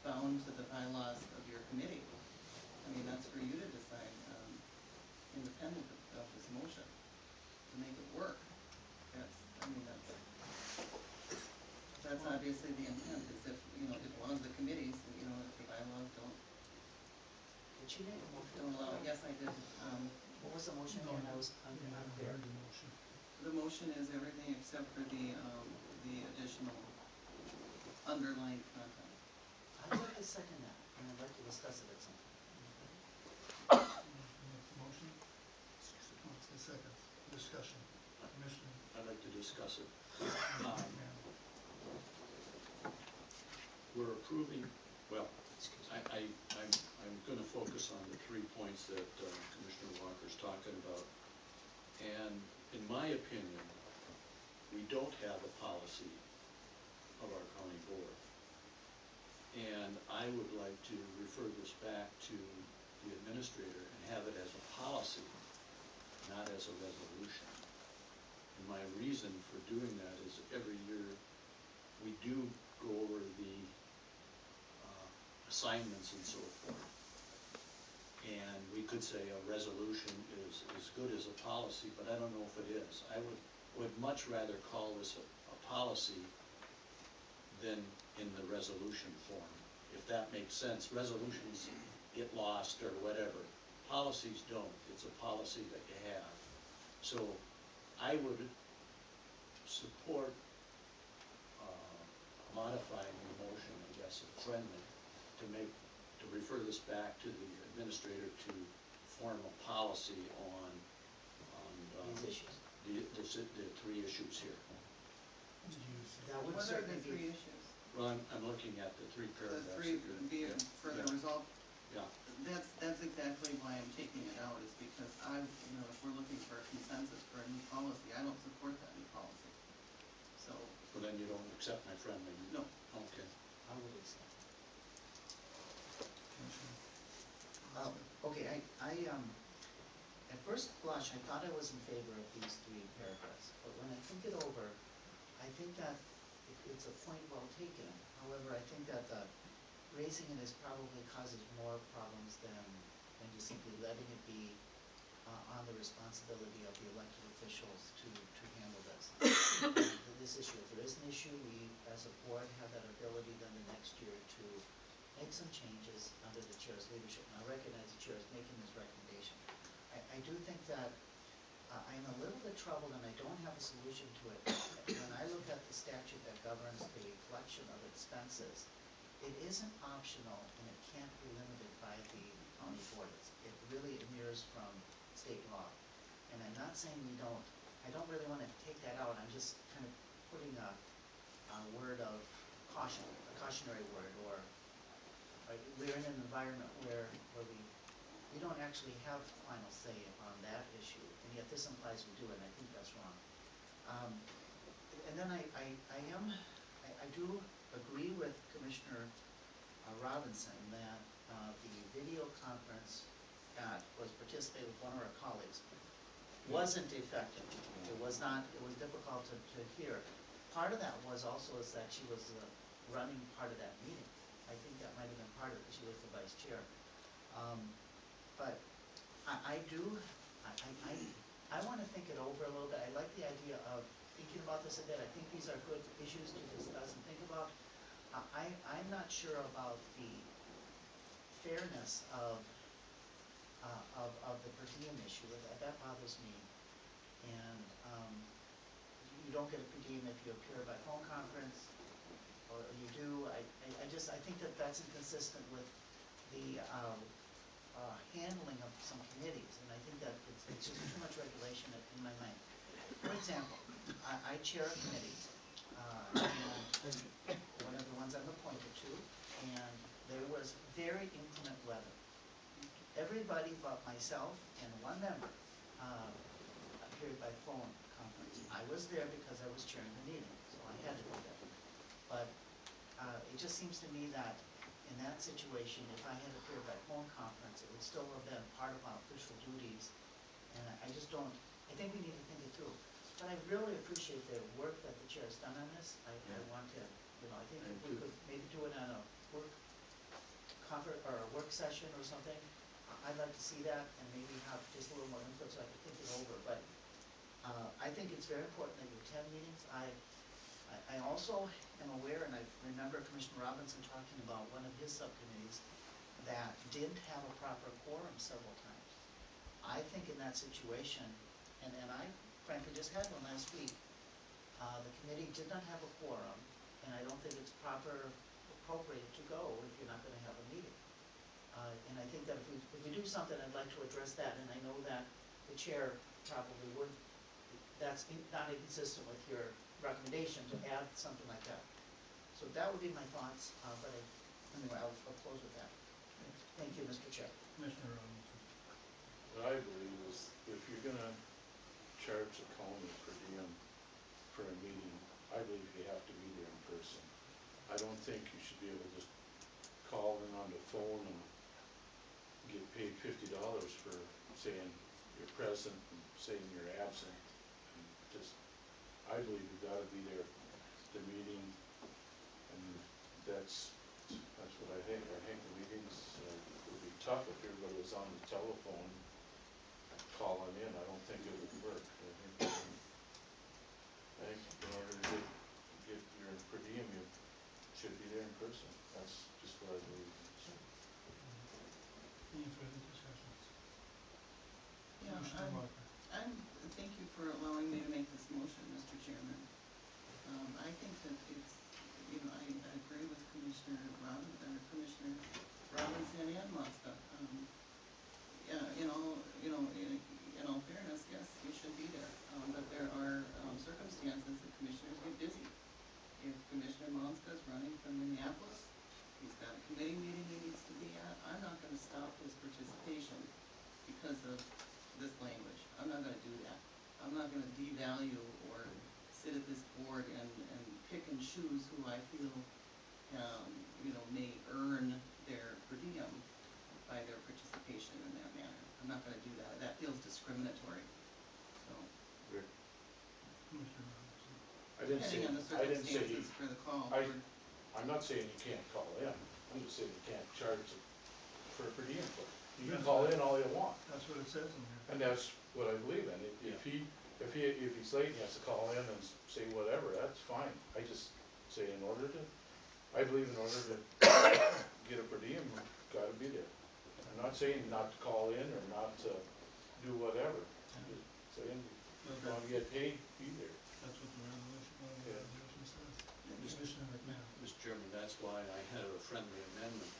bound to the bylaws of your committee. I mean, that's for you to decide, independent of this motion, to make it work. That's obviously the intent, is if, you know, if one of the committees, you know, if the bylaws don't Did you make a motion? allow it. Yes, I did. What was the motion again? I was unclear. The motion. The motion is everything except for the additional underlined content. I'd like to second that, and I'd like to discuss it at some point. Make the motion? What's the second? Discussion. Commissioner. I'd like to discuss it. Yeah. We're approving, well, I'm gonna focus on the 3 points that Commissioner Walker's talking about. And in my opinion, we don't have a policy of our county board. And I would like to refer this back to the administrator and have it as a policy, not as a resolution. And my reason for doing that is every year we do go over the assignments and so forth. And we could say a resolution is as good as a policy, but I don't know if it is. I would much rather call this a policy than in the resolution form, if that makes sense. Resolutions get lost or whatever. Policies don't. It's a policy that you have. So I would support modifying the motion, I guess, friendly, to refer this back to the administrator to form a policy on These issues. the 3 issues here. That would What are certainly the be. 3 issues? Well, I'm looking at the 3 The paragraphs. 3 be further Yeah. resolved? Yeah, That's exactly why I'm taking it out, is because you know, if we're looking for a consensus for a new policy, I don't support that new policy. So, well then you don't accept my friendly. no. Okay. I would accept. Commissioner. Okay, at first blush, I thought I was in favor of these 3 paragraphs, but when I think it over, I think that it's a point well taken. However, I think that raising it is probably causes more problems than just simply letting it be on the responsibility of the elected officials to handle this. This issue, if there is an issue, we as a board have that ability then the next year to make some changes under the chair's leadership. And I recognize the chair is making this recommendation. I do think that I'm a little bit troubled and I don't have a solution to it. When I look at the statute that governs the collection of expenses, it isn't optional and it can't be limited by the county board. It really mirrors from state law. And I'm not saying I don't really want to take that out. I'm just kind of putting a word of caution, a cautionary word, or we're in an environment where we don't actually have final say on that issue, and yet this implies we do, and I think that's wrong. And then I do agree with Commissioner Robinson that the video conference that was participated with one of our colleagues wasn't effective. It was difficult to hear. Part of that was also is that she was running part of that meeting. I think that might have been part of it, because she was the vice chair. But I want to think it over a little bit. I like the idea of thinking about this a bit. I think these are good issues to discuss and think about. I'm not sure about the fairness of the per diem issue. That bothers me. And you don't get a per diem if you appear by phone conference, or you do. I think that's inconsistent with the handling of some committees, and I think that it's just too much regulation in my mind. For example, I chair a committee, and one of the ones I'm appointed to, and there was very inclement weather. Everybody but myself and one member appeared by phone conference. I was there because I was chairing the meeting, so I had to do that. But it just seems to me that in that situation, if I had appeared by phone conference, it would still have been part of my official duties. And I just don't, I think we need to think it through. But I really appreciate the work that the chair has done on this. I want to, I think if we could maybe do it on a work session or something, I'd like to see that and maybe have just a little more input so I can think it over. But I think it's very important that you attend meetings. I also am aware, and I remember Commissioner Robinson talking about one of his subcommittees that didn't have a proper quorum several times. I think in that situation, and I frankly just had one last week, the committee did not have a quorum, and I don't think it's appropriate to go if you're not gonna have a meeting. And I think that if we do something, I'd like to address that, and I know that the chair probably would, that's not inconsistent with your recommendation to add something like that. So that would be my thoughts, but anyway, I'll close with that. Thank you, Mr. Chair. Commissioner Robinson. What I believe is if you're gonna charge a county per diem for a meeting, I believe you have to be there in person. I don't think you should be able to just call in on the phone and get paid $50 for saying you're present and saying you're absent. And just, I believe you've gotta be there at the meeting, and that's what I think. I think the meetings would be tough if everybody was on the telephone calling in. I don't think it would work. I think in order to get your per diem, you should be there in person. That's just what I believe. Any further discussions? Yeah, Commissioner Walker. thank you for allowing me to make this motion, Mr. Chairman. I think that it's, I agree with Commissioner Robinson and Mazda. Yeah, in all fairness, yes, you should be there. But there are circumstances that commissioners get busy. If Commissioner Mazda's running from Minneapolis, he's got a committee meeting he needs to be at, I'm not gonna stop his participation because of this language. I'm not gonna do that. I'm not gonna devalue or sit at this board and pick and choose who I feel, may earn their per diem by their participation in that manner. I'm not gonna do that. That feels discriminatory, so. Commissioner Robinson. Depending on the circumstances for the call. I'm not saying you can't call in. I'm just saying you can't charge for a per diem for it. You can call in all you want. That's what it says in there. And that's what I believe in. If he's late, he has to call in and say whatever, that's fine. I just say I believe in order to get a per diem, you've gotta be there. I'm not saying not to call in or not to do whatever. I'm just saying, if you wanna get paid, be there. That's what the resolution says. Commissioner McMahon. Mr. Chairman, that's why I had a friendly amendment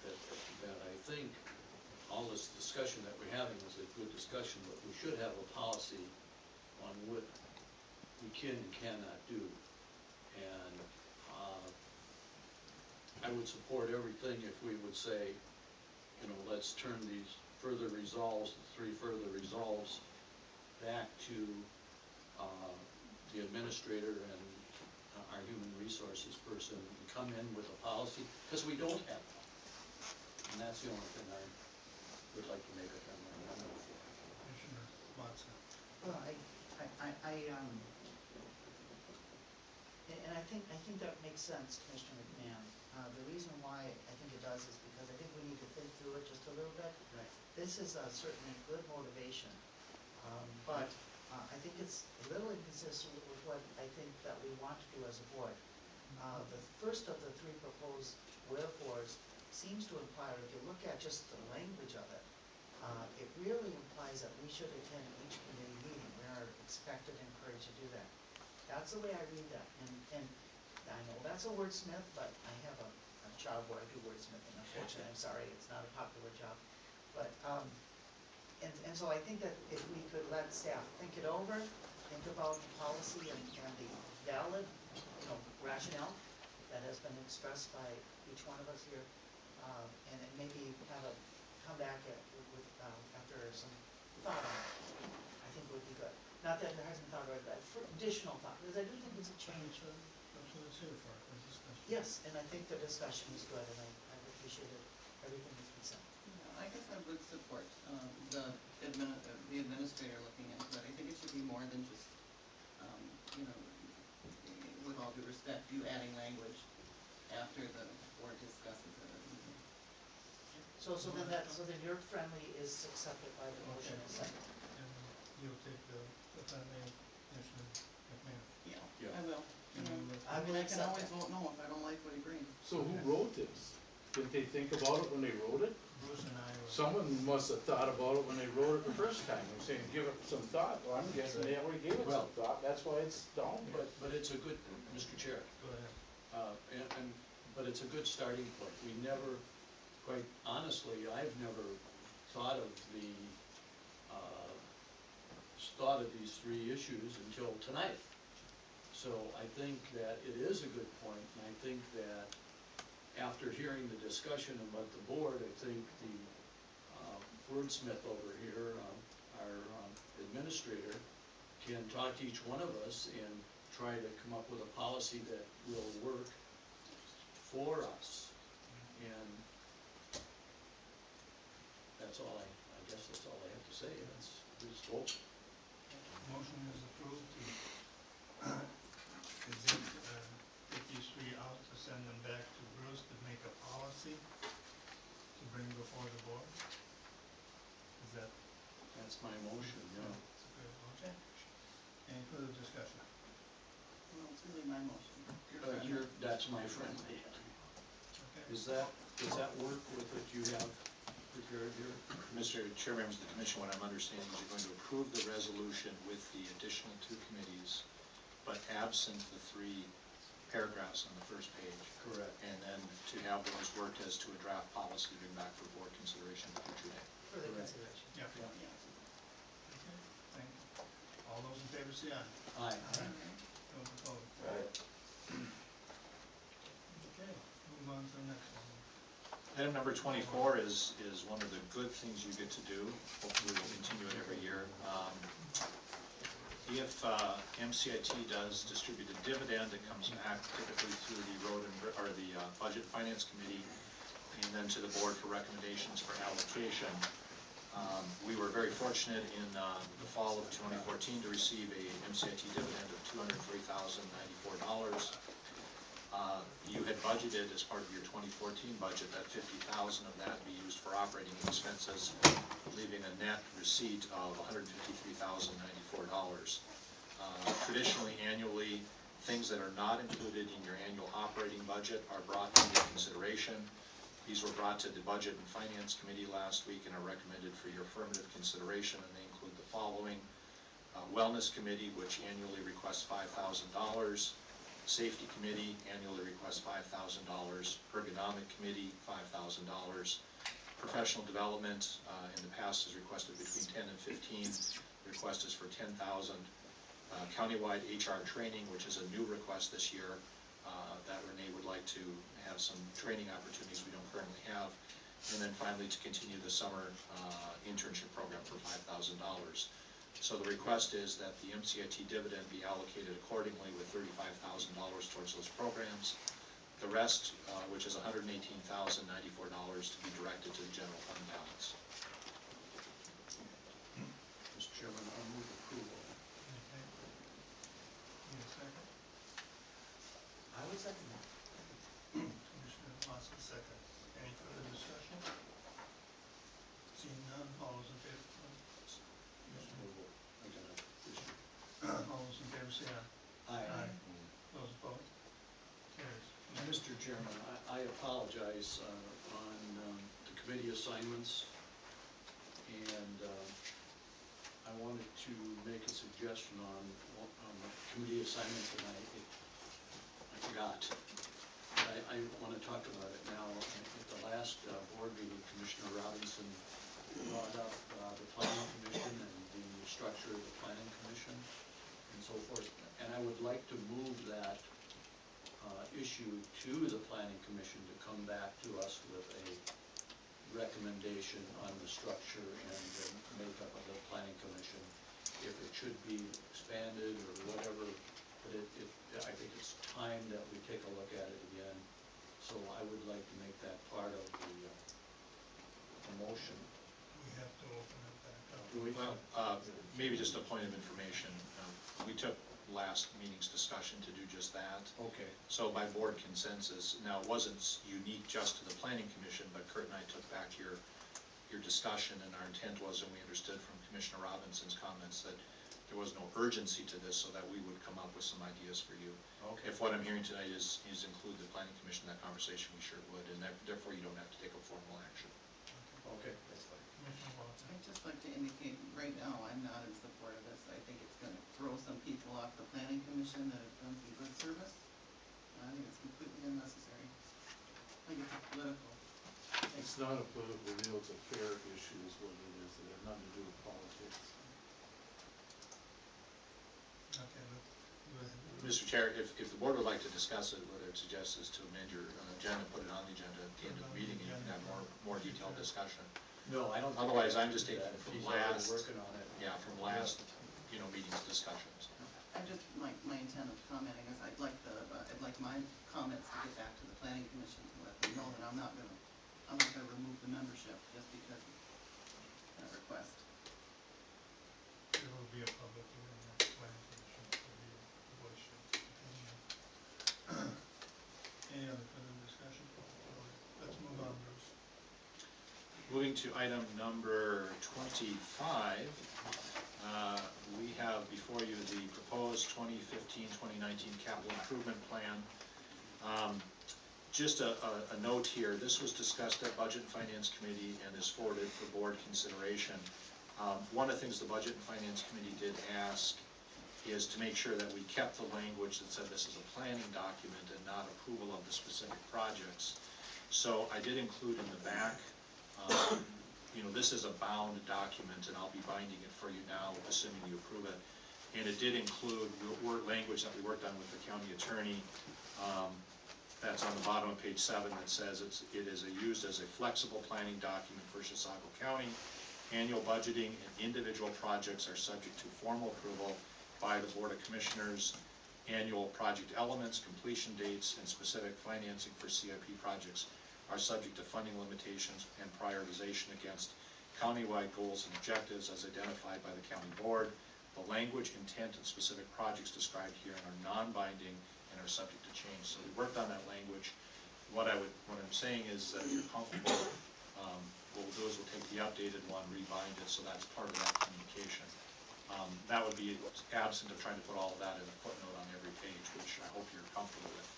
that I think all this discussion that we're having is a good discussion, but we should have a policy on what we can and cannot do. And I would support everything if we would say, let's turn these further resolves, the 3 further resolves, back to the administrator and our human resources person and come in with a policy, because we don't have one. And that's the only thing I would like to make a friendly amendment for. Commissioner Watson. Well, and I think that makes sense, Commissioner McMahon. The reason why I think it does is because I think we need to think through it just a little bit. Right. This is certainly good motivation, but I think it's a little inconsistent with what I think that we want to do as a board. The first of the 3 proposed wherefores seems to imply, or if you look at just the language of it, it really implies that we should attend each committee meeting. We are expected and encouraged to do that. That's the way I read that, and I know that's a wordsmith, but I have a job where I do wordsmithing, unfortunately. I'm sorry, it's not a popular job. But, and so I think that if we could let staff think it over, think about the policy and the valid, rationale that has been expressed by each one of us here, and then maybe kind of come back with, after some thought on it, I think would be good. Not that there hasn't thought about it, but for additional thought, because I do think it's a change. That's what it's here for, for discussion. Yes, and I think the discussion is good, and I've appreciated everything that's been said. I guess I would support the administrator looking into it. I think it should be more than just, with all due respect, you adding language after the board discusses it. So then your friendly is accepted by the motion and second. And you'll take the friendly Commissioner McMahon. Yeah, I will. I will I can accept always that. vote no if I don't like what he brings. So who wrote this? Didn't they think about it when they wrote it? Bruce and I were. Someone must have thought about it when they wrote it the first time, and saying, give it some thought. Well, I'm guessing they already gave it some Well- thought, that's why it's down here. But it's a good, Mr. Chair, Go ahead. but it's a good starting point. We never, quite honestly, I've never thought of these three issues until tonight. So I think that it is a good point, and I think that after hearing the discussion about the board, I think the wordsmith over here, our administrator, can talk to each one of us and try to come up with a policy that will work for us. And that's all I guess that's all I have to say. Let's vote. Motion is approved to, take these three out, to send them back to Bruce to make a policy to bring before the board. Is that? That's my motion, yeah. That's a good motion. Any further discussion? Well, it's really my motion. Your friend. That's my friendly. Okay. Does that work with what you have prepared here? Mr. Chair, members of the commission, what I'm understanding is you're going to approve the resolution with the additional two committees, but absent the three paragraphs on the first page. Correct. And then to have those worked as to a draft policy to bring back for board consideration at a future date. Further Correct. consideration. Yeah. Yeah. Okay, thank you. All those in favor say aye. Aye. Those opposed? Okay, move on to the next one. Item number 24 is one of the good things you get to do. Hopefully we'll continue it every year. If MCIT does distribute a dividend, it comes back typically through the Budget and Finance Committee and then to the board for recommendations for allocation. We were very fortunate in the fall of 2014 to receive a MCIT dividend of $203,094. You had budgeted as part of your 2014 budget that $50,000 of that be used for operating expenses, leaving a net receipt of $153,094. Traditionally, annually, things that are not included in your annual operating budget are brought into consideration. These were brought to the Budget and Finance Committee last week and are recommended for your affirmative consideration, and they include the following. Wellness Committee, which annually requests $5,000. Safety Committee annually requests $5,000. Ergonomic Committee, $5,000. Professional Development in the past has requested between 10 and 15. The request is for $10,000. Countywide HR training, which is a new request this year, that Renee would like to have some training opportunities we don't currently have. And then finally to continue the summer internship program for $5,000. So the request is that the MCIT dividend be allocated accordingly with $35,000 towards those programs. The rest, which is $118,094, to be directed to the general fund balance. Mr. Chairman, I'll move approval. Okay. Need a second? I would second that. Commissioner Watson, second. Any further discussion? Seeing none, all those in favor? All those in favor say aye. Aye. Those opposed? Carries. Mr. Chairman, I apologize on the committee assignments, and I wanted to make a suggestion on the committee assignments, and I forgot. I want to talk about it now. At the last board meeting, Commissioner Robinson brought up the planning commission and the structure of the planning commission and so forth. And I would like to move that issue to the planning commission to come back to us with a recommendation on the structure and the makeup of the planning commission, if it should be expanded or whatever, but I think it's time that we take a look at it again. So I would like to make that part of the motion. We have to open it back up. Do we? Well, maybe just a point of information. We took last meeting's discussion to do just that. Okay. So by board consensus, now it wasn't unique just to the planning commission, but Kurt and I took back your discussion, and our intent was, and we understood from Commissioner Robinson's comments, that there was no urgency to this, so that we would come up with some ideas for you. Okay. If what I'm hearing tonight is include the planning commission in that conversation, we sure would, and therefore you don't have to take a formal action. Okay, that's fine. Commissioner Watson? I'd just like to indicate, right now, I'm not in support of this. I think it's gonna throw some people off the planning commission that have done some good service. I think it's completely unnecessary. I think it's political. It's not a political deal, it's a fair issue is what it is, it has nothing to do with politics. Okay, go ahead. Mr. Chair, if the board would like to discuss it, what I'd suggest is to amend your agenda, put it on the agenda at the end of the meeting, and you can have more detailed discussion. No, I don't. think Otherwise, I I'm just can do taking that if from he's already last- working on it. Yeah, from last, meeting's discussions. I just, my intent of commenting is I'd like my comments to get back to the planning commission to let them know that I'm not gonna remove the membership just because of that request. There will be a public hearing at the planning commission for the voice your opinion. Any other further discussion? Let's move on, Bruce. Moving to item number 25, we have before you the proposed 2015-2019 capital improvement plan. Just a note here, this was discussed at Budget and Finance Committee and is forwarded for board consideration. One of the things the Budget and Finance Committee did ask is to make sure that we kept the language that said this is a planning document and not approval of the specific projects. So I did include in the back, this is a bound document, and I'll be binding it for you now, assuming you approve it. And it did include language that we worked on with the county attorney. That's on the bottom of page 7 that says it is used as a flexible planning document for Chisago County. Annual budgeting and individual projects are subject to formal approval by the Board of Commissioners. Annual project elements, completion dates, and specific financing for CIP projects are subject to funding limitations and prioritization against countywide goals and objectives as identified by the county board. The language, intent, and specific projects described here are non-binding and are subject to change. So we worked on that language. What I'm saying is that if you're comfortable, what we'll do is we'll take the updated one, rebind it, so that's part of that communication. That would be absent of trying to put all of that in a footnote on every page, which I hope you're comfortable with.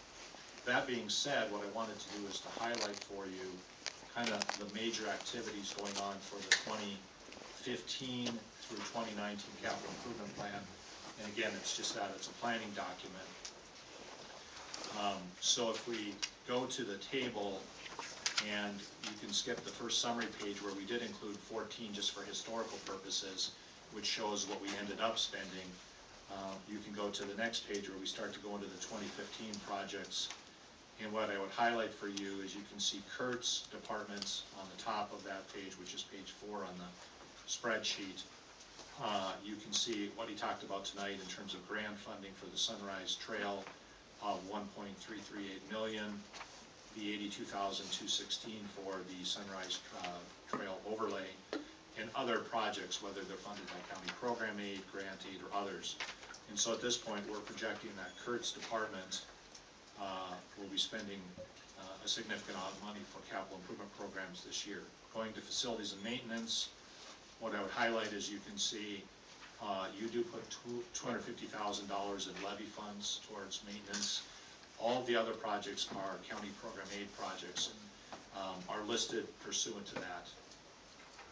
That being said, what I wanted to do is to highlight for you kind of the major activities going on for the 2015 through 2019 capital improvement plan. And again, it's just that, it's a planning document. So if we go to the table, and you can skip the first summary page where we did include 14 just for historical purposes, which shows what we ended up spending. You can go to the next page where we start to go into the 2015 projects. And what I would highlight for you is you can see Kurt's departments on the top of that page, which is page 4 on the spreadsheet. You can see what he talked about tonight in terms of grant funding for the Sunrise Trail of $1.338 million, the $82,216 for the Sunrise Trail overlay, and other projects, whether they're funded by county program aid, grant aid, or others. And so at this point, we're projecting that Kurt's department will be spending a significant amount of money for capital improvement programs this year. Going to facilities and maintenance, what I would highlight is you can see you do put $250,000 in levy funds towards maintenance. All the other projects are county program aid projects and are listed pursuant to that.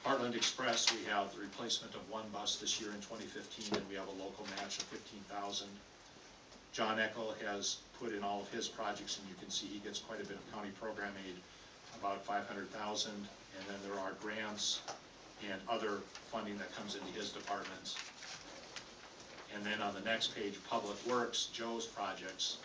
Heartland Express, we have the replacement of one bus this year in 2015, and we have a local match of $15,000. John Eckel has put in all of his projects, and you can see he gets quite a bit of county program aid, about $500,000, and then there are grants and other funding that comes into his departments. And then on the next page, Public Works, Joe's projects,